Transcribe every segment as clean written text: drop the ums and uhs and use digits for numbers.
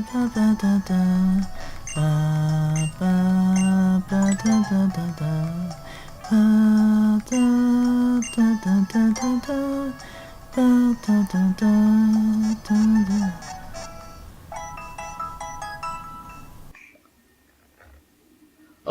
Of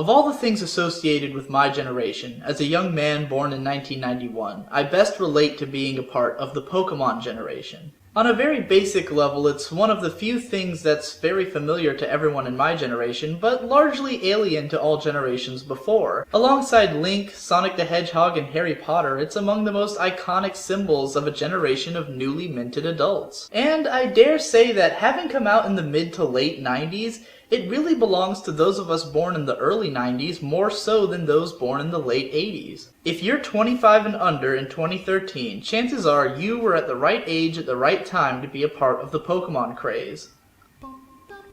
all the things associated with my generation, as a young man born in 1991, I best relate to being a part of the Pokemon generation. On a very basic level, it's one of the few things that's very familiar to everyone in my generation, but largely alien to all generations before. Alongside Link, Sonic the Hedgehog, and Harry Potter, it's among the most iconic symbols of a generation of newly minted adults. And I dare say that having come out in the mid to late 90s, it really belongs to those of us born in the early 90s more so than those born in the late 80s. If you're 25 and under in 2013, chances are you were at the right age at the right time to be a part of the Pokemon craze.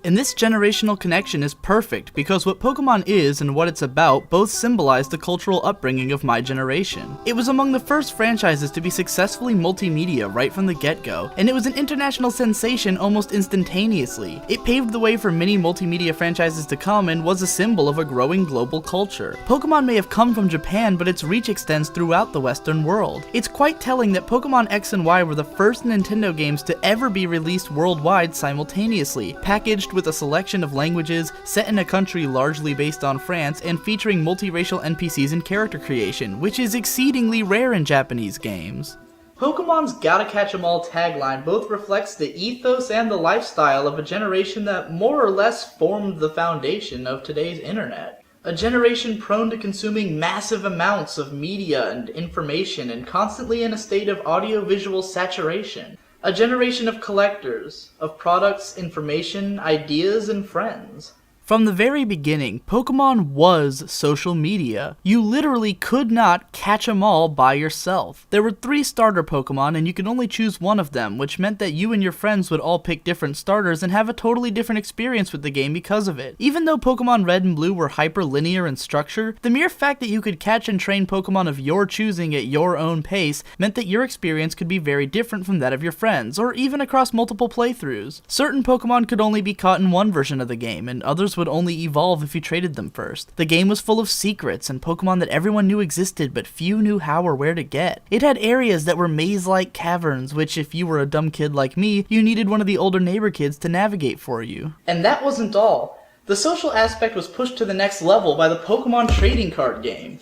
And this generational connection is perfect because what Pokemon is and what it's about both symbolize the cultural upbringing of my generation. It was among the first franchises to be successfully multimedia right from the get-go, and it was an international sensation almost instantaneously. It paved the way for many multimedia franchises to come and was a symbol of a growing global culture. Pokemon may have come from Japan, but its reach extends throughout the Western world. It's quite telling that Pokemon X and Y were the first Nintendo games to ever be released worldwide simultaneously, packaged with a selection of languages, set in a country largely based on France, and featuring multiracial NPCs and character creation, which is exceedingly rare in Japanese games. Pokemon's Gotta Catch 'em All tagline both reflects the ethos and the lifestyle of a generation that more or less formed the foundation of today's internet. A generation prone to consuming massive amounts of media and information and constantly in a state of audiovisual saturation. A generation of collectors, of products, information, ideas, and friends. From the very beginning, Pokemon was social media. You literally could not catch them all by yourself. There were 3 starter Pokemon and you could only choose one of them, which meant that you and your friends would all pick different starters and have a totally different experience with the game because of it. Even though Pokemon Red and Blue were hyper-linear in structure, the mere fact that you could catch and train Pokemon of your choosing at your own pace meant that your experience could be very different from that of your friends, or even across multiple playthroughs. Certain Pokemon could only be caught in one version of the game, and others would only evolve if you traded them first. The game was full of secrets and Pokemon that everyone knew existed but few knew how or where to get. It had areas that were maze-like caverns, which if you were a dumb kid like me, you needed one of the older neighbor kids to navigate for you. And that wasn't all. The social aspect was pushed to the next level by the Pokemon trading card game,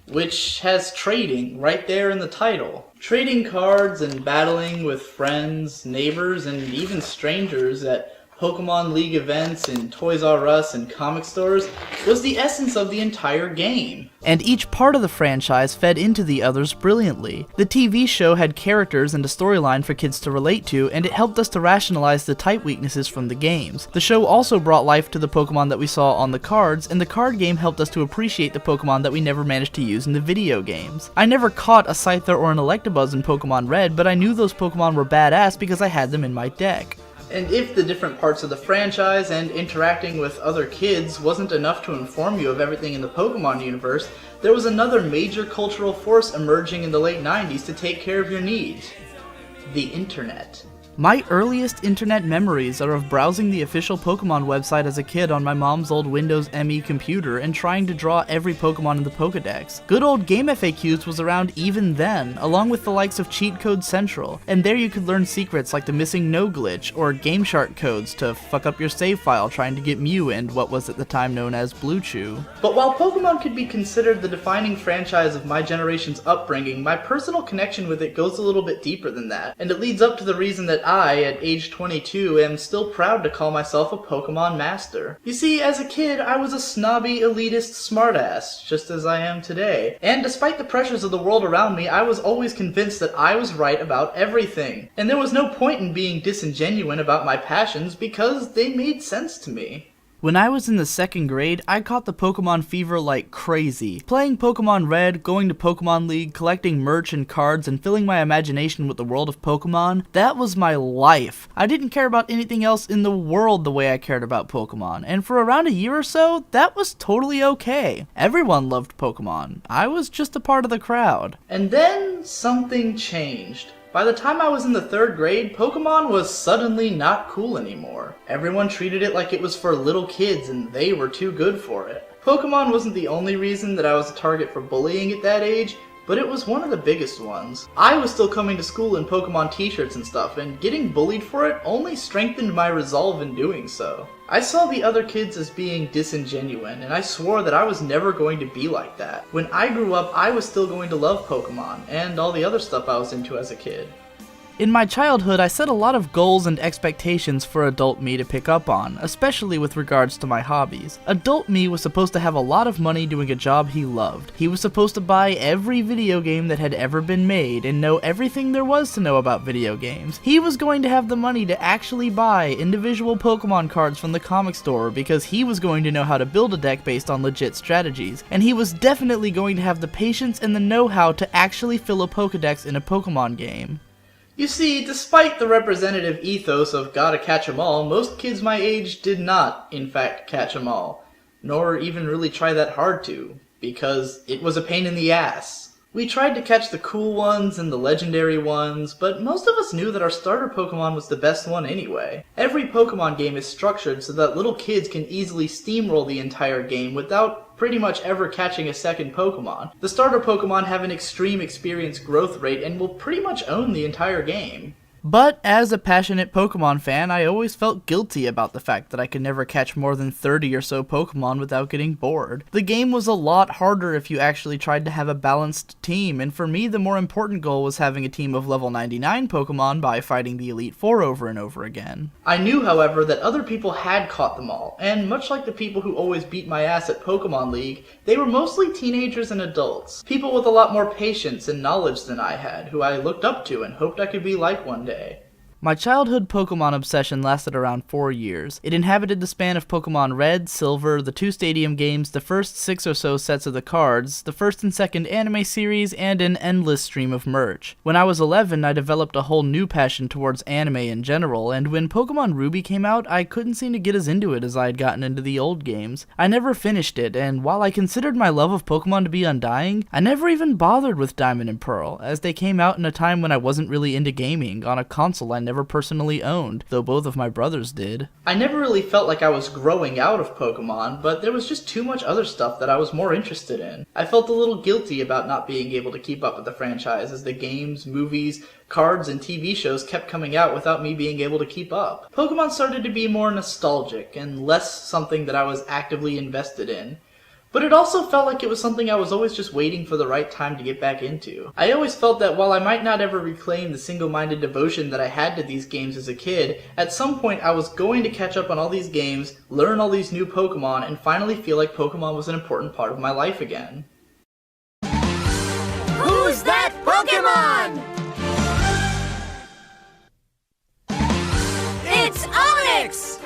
which has trading right there in the title. Trading cards and battling with friends, neighbors, and even strangers at Pokemon League events and Toys R Us and comic stores was the essence of the entire game. And each part of the franchise fed into the others brilliantly. The TV show had characters and a storyline for kids to relate to, and it helped us to rationalize the type weaknesses from the games. The show also brought life to the Pokemon that we saw on the cards, and the card game helped us to appreciate the Pokemon that we never managed to use in the video games. I never caught a Scyther or an Electabuzz in Pokemon Red, but I knew those Pokemon were badass because I had them in my deck. And if the different parts of the franchise and interacting with other kids wasn't enough to inform you of everything in the Pokemon universe, there was another major cultural force emerging in the late 90s to take care of your needs. The internet. My earliest internet memories are of browsing the official Pokemon website as a kid on my mom's old Windows ME computer and trying to draw every Pokemon in the Pokedex. Good old Game FAQs was around even then, along with the likes of Cheat Code Central, and there you could learn secrets like the missing no glitch, or Game Shark codes to fuck up your save file trying to get Mew and what was at the time known as Blue Chew. But while Pokemon could be considered the defining franchise of my generation's upbringing, my personal connection with it goes a little bit deeper than that, and it leads up to the reason that I, at age 22, am still proud to call myself a Pokemon master. You see, as a kid, I was a snobby, elitist smartass, just as I am today. And despite the pressures of the world around me, I was always convinced that I was right about everything. And there was no point in being disingenuous about my passions because they made sense to me. When I was in the 2nd grade, I caught the Pokemon fever like crazy. Playing Pokemon Red, going to Pokemon League, collecting merch and cards, and filling my imagination with the world of Pokemon, that was my life. I didn't care about anything else in the world the way I cared about Pokemon, and for around a year or so, that was totally okay. Everyone loved Pokemon. I was just a part of the crowd. And then something changed. By the time I was in the 3rd grade, Pokemon was suddenly not cool anymore. Everyone treated it like it was for little kids and they were too good for it. Pokemon wasn't the only reason that I was a target for bullying at that age, but it was one of the biggest ones. I was still coming to school in Pokemon t-shirts and stuff, and getting bullied for it only strengthened my resolve in doing so. I saw the other kids as being disingenuine, and I swore that I was never going to be like that. When I grew up, I was still going to love Pokemon, and all the other stuff I was into as a kid. In my childhood, I set a lot of goals and expectations for adult me to pick up on, especially with regards to my hobbies. Adult me was supposed to have a lot of money doing a job he loved. He was supposed to buy every video game that had ever been made and know everything there was to know about video games. He was going to have the money to actually buy individual Pokemon cards from the comic store because he was going to know how to build a deck based on legit strategies, and he was definitely going to have the patience and the know-how to actually fill a Pokedex in a Pokemon game. You see, despite the representative ethos of gotta catch 'em all, most kids my age did not, in fact, catch 'em all. Nor even really try that hard to, because it was a pain in the ass. We tried to catch the cool ones and the legendary ones, but most of us knew that our starter Pokemon was the best one anyway. Every Pokemon game is structured so that little kids can easily steamroll the entire game without pretty much ever catching a second Pokemon. The starter Pokemon have an extreme experience growth rate and will pretty much own the entire game. But as a passionate Pokemon fan, I always felt guilty about the fact that I could never catch more than 30 or so Pokemon without getting bored. The game was a lot harder if you actually tried to have a balanced team, and for me the more important goal was having a team of level 99 Pokemon by fighting the Elite Four over and over again. I knew, however, that other people had caught them all, and much like the people who always beat my ass at Pokemon League, they were mostly teenagers and adults. People with a lot more patience and knowledge than I had, who I looked up to and hoped I could be like one day. My childhood Pokemon obsession lasted around 4 years. It inhabited the span of Pokemon Red, Silver, the 2 Stadium games, the first 6 or so sets of the cards, the first and second anime series, and an endless stream of merch. When I was 11, I developed a whole new passion towards anime in general, and when Pokemon Ruby came out, I couldn't seem to get as into it as I had gotten into the old games. I never finished it, and while I considered my love of Pokemon to be undying, I never even bothered with Diamond and Pearl, as they came out in a time when I wasn't really into gaming, on a console I never personally owned, though both of my brothers did. I never really felt like I was growing out of Pokemon, but there was just too much other stuff that I was more interested in. I felt a little guilty about not being able to keep up with the franchise as the games, movies, cards, and TV shows kept coming out without me being able to keep up. Pokemon started to be more nostalgic and less something that I was actively invested in. But it also felt like it was something I was always just waiting for the right time to get back into. I always felt that while I might not ever reclaim the single-minded devotion that I had to these games as a kid, at some point I was going to catch up on all these games, learn all these new Pokemon, and finally feel like Pokemon was an important part of my life again. Who's that Pokemon? It's Onyx!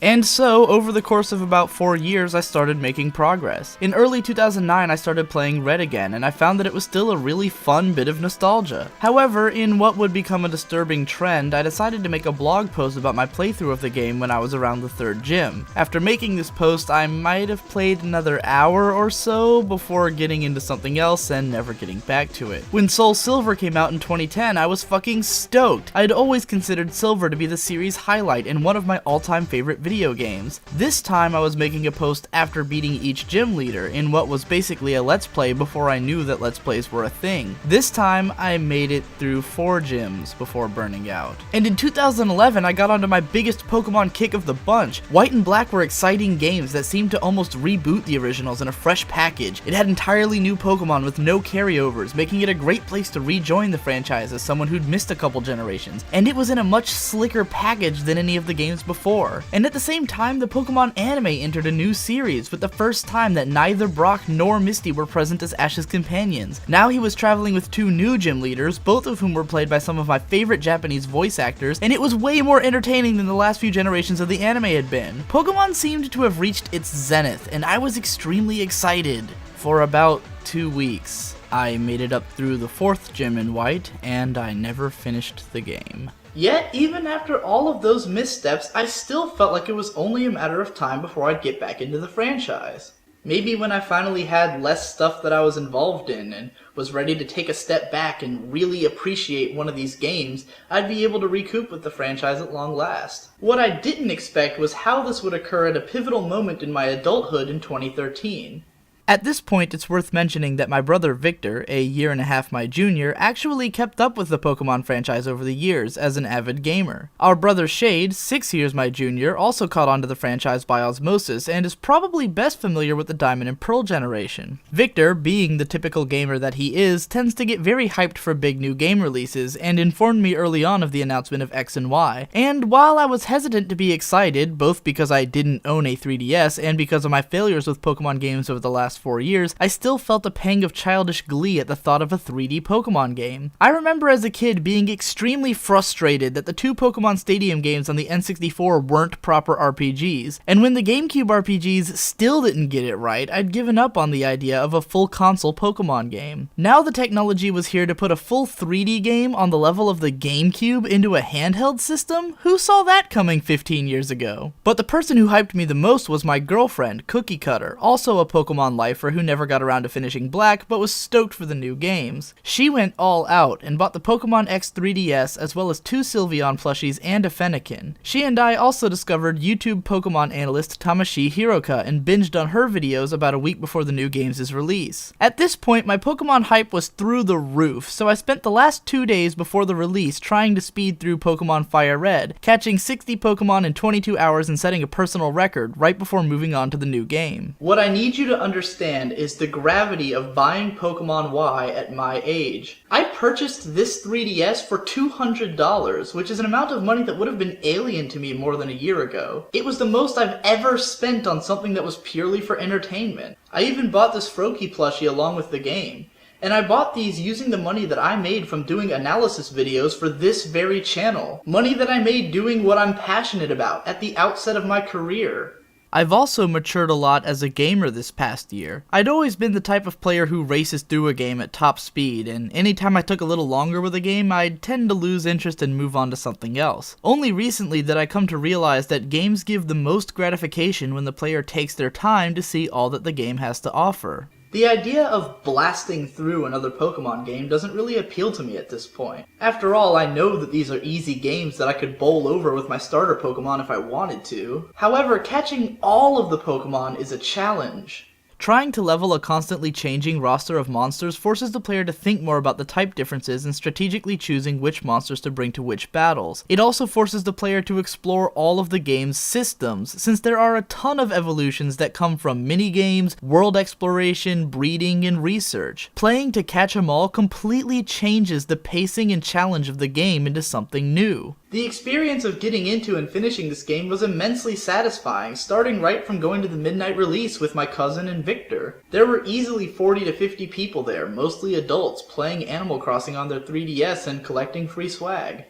And so, over the course of about 4 years, I started making progress. In early 2009, I started playing Red again, and I found that it was still a really fun bit of nostalgia. However, in what would become a disturbing trend, I decided to make a blog post about my playthrough of the game when I was around the 3rd gym. After making this post, I might have played another hour or so before getting into something else and never getting back to it. When Soul Silver came out in 2010, I was fucking stoked. I'd always considered Silver to be the series highlight and one of my all-time favorite video games. This time I was making a post after beating each gym leader in what was basically a let's play before I knew that let's plays were a thing. This time I made it through 4 gyms before burning out. And in 2011 I got onto my biggest Pokemon kick of the bunch. White and Black were exciting games that seemed to almost reboot the originals in a fresh package. It had entirely new Pokemon with no carryovers, making it a great place to rejoin the franchise as someone who'd missed a couple generations. And it was in a much slicker package than any of the games before. And at the same time, the Pokemon anime entered a new series with the first time that neither Brock nor Misty were present as Ash's companions. Now he was traveling with 2 new gym leaders, both of whom were played by some of my favorite Japanese voice actors, and it was way more entertaining than the last few generations of the anime had been. Pokemon seemed to have reached its zenith, and I was extremely excited. For about 2 weeks, I made it up through the 4th gym in White, and I never finished the game. Yet, even after all of those missteps, I still felt like it was only a matter of time before I'd get back into the franchise. Maybe when I finally had less stuff that I was involved in and was ready to take a step back and really appreciate one of these games, I'd be able to recoup with the franchise at long last. What I didn't expect was how this would occur at a pivotal moment in my adulthood in 2013. At this point, it's worth mentioning that my brother Victor, a year and a half my junior, actually kept up with the Pokemon franchise over the years as an avid gamer. Our brother Shade, 6 years my junior, also caught on to the franchise by osmosis and is probably best familiar with the Diamond and Pearl generation. Victor, being the typical gamer that he is, tends to get very hyped for big new game releases and informed me early on of the announcement of X and Y. And while I was hesitant to be excited, both because I didn't own a 3DS and because of my failures with Pokemon games over the last 4 years, I still felt a pang of childish glee at the thought of a 3D Pokemon game. I remember as a kid being extremely frustrated that the 2 Pokemon Stadium games on the N64 weren't proper RPGs, and when the GameCube RPGs still didn't get it right, I'd given up on the idea of a full console Pokemon game. Now the technology was here to put a full 3D game on the level of the GameCube into a handheld system? Who saw that coming 15 years ago? But the person who hyped me the most was my girlfriend, Cookie Cutter, also a Pokemon lifer who never got around to finishing Black but was stoked for the new games. She went all out and bought the Pokemon X 3DS as well as 2 Sylveon plushies and a Fennekin. She and I also discovered YouTube Pokemon analyst Tamashi Hiroka and binged on her videos about a week before the new games' release. At this point, my Pokemon hype was through the roof, so I spent the last 2 days before the release trying to speed through Pokemon Fire Red, catching 60 Pokemon in 22 hours and setting a personal record right before moving on to the new game. What I need you to understand is the gravity of buying Pokemon Y at my age. I purchased this 3DS for $200, which is an amount of money that would have been alien to me more than a year ago. It was the most I've ever spent on something that was purely for entertainment. I even bought this Froakie plushie along with the game. And I bought these using the money that I made from doing analysis videos for this very channel. Money that I made doing what I'm passionate about at the outset of my career. I've also matured a lot as a gamer this past year. I'd always been the type of player who races through a game at top speed, and anytime I took a little longer with a game, I'd tend to lose interest and move on to something else. Only recently did I come to realize that games give the most gratification when the player takes their time to see all that the game has to offer. The idea of blasting through another Pokemon game doesn't really appeal to me at this point. After all, I know that these are easy games that I could bowl over with my starter Pokemon if I wanted to. However, catching all of the Pokemon is a challenge. Trying to level a constantly changing roster of monsters forces the player to think more about the type differences and strategically choosing which monsters to bring to which battles. It also forces the player to explore all of the game's systems, since there are a ton of evolutions that come from minigames, world exploration, breeding, and research. Playing to catch 'em all completely changes the pacing and challenge of the game into something new. The experience of getting into and finishing this game was immensely satisfying, starting right from going to the midnight release with my cousin and Victor. There were easily 40 to 50 people there, mostly adults, playing Animal Crossing on their 3DS and collecting free swag.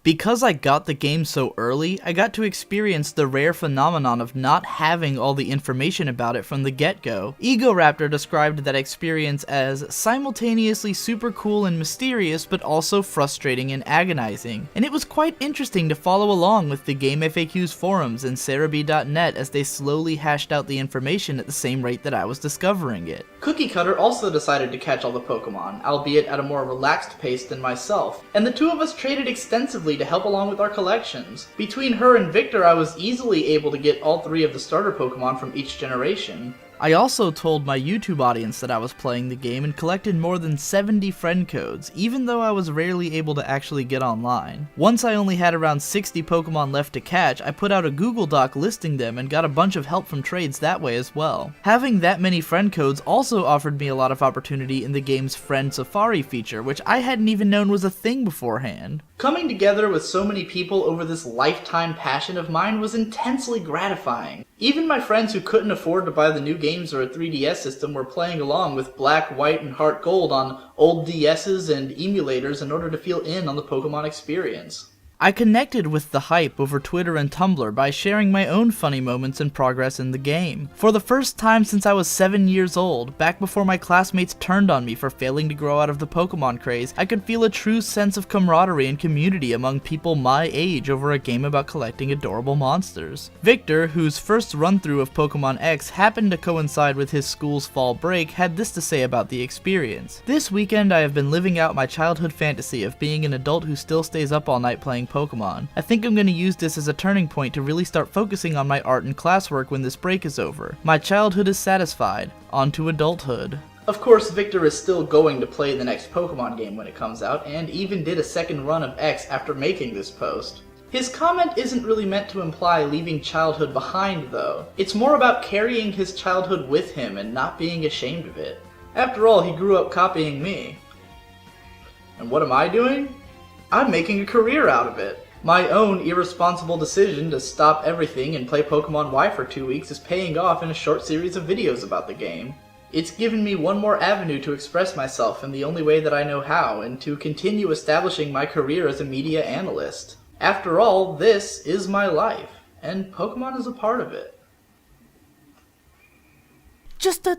Because I got the game so early, I got to experience the rare phenomenon of not having all the information about it from the get-go. Egoraptor described that experience as simultaneously super cool and mysterious, but also frustrating and agonizing. And it was quite interesting to follow along with the Game FAQs forums and Cerebi.net as they slowly hashed out the information at the same rate that I was discovering it. Cookie Cutter also decided to catch all the Pokemon, albeit at a more relaxed pace than myself, and the two of us traded extensively to help along with our collections. Between her and Victor, I was easily able to get all 3 of the starter Pokemon from each generation. I also told my YouTube audience that I was playing the game and collected more than 70 friend codes, even though I was rarely able to actually get online. Once I only had around 60 Pokemon left to catch, I put out a Google Doc listing them and got a bunch of help from trades that way as well. Having that many friend codes also offered me a lot of opportunity in the game's Friend Safari feature, which I hadn't even known was a thing beforehand. Coming together with so many people over this lifetime passion of mine was intensely gratifying. Even my friends who couldn't afford to buy the new games or a 3DS system were playing along with Black, White, and Heart Gold on old DSs and emulators in order to feel in on the Pokemon experience. I connected with the hype over Twitter and Tumblr by sharing my own funny moments and progress in the game. For the first time since I was 7 years old, back before my classmates turned on me for failing to grow out of the Pokemon craze, I could feel a true sense of camaraderie and community among people my age over a game about collecting adorable monsters. Victor, whose first run-through of Pokemon X happened to coincide with his school's fall break, had this to say about the experience. This weekend I have been living out my childhood fantasy of being an adult who still stays up all night playing Pokemon. I think I'm going to use this as a turning point to really start focusing on my art and classwork when this break is over. My childhood is satisfied. On to adulthood. Of course, Victor is still going to play the next Pokemon game when it comes out, and even did a second run of X after making this post. His comment isn't really meant to imply leaving childhood behind, though. It's more about carrying his childhood with him and not being ashamed of it. After all, he grew up copying me. And what am I doing? I'm making a career out of it. My own irresponsible decision to stop everything and play Pokemon Y for 2 weeks is paying off in a short series of videos about the game. It's given me one more avenue to express myself in the only way that I know how, and to continue establishing my career as a media analyst. After all, this is my life, and Pokemon is a part of it. Just I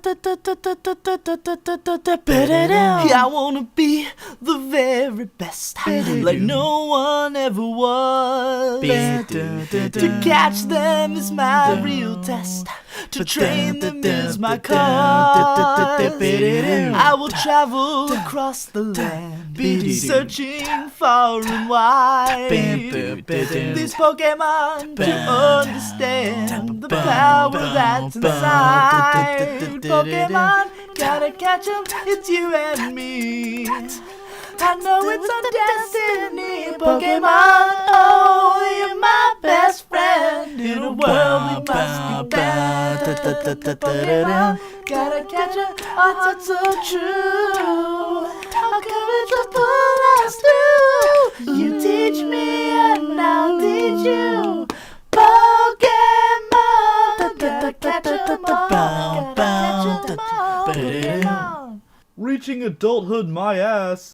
wanna be the very best, like no one ever was. To catch them is my real test. To train them is my cause. I will travel across the land, searching far and wide. These Pokemon to understand the power that's inside. Pokemon, gotta catch 'em, it's you and me. I know it's our destiny, Pokemon. Oh, you're my best friend. In a world we must be bad. Pokemon, gotta catch 'em, our hearts so true. Our courage will pull us through. You teach me and I'll teach you. Pokemon, gotta catch 'em all. Gotta catch 'em all. Pokemon. Reaching adulthood, my ass.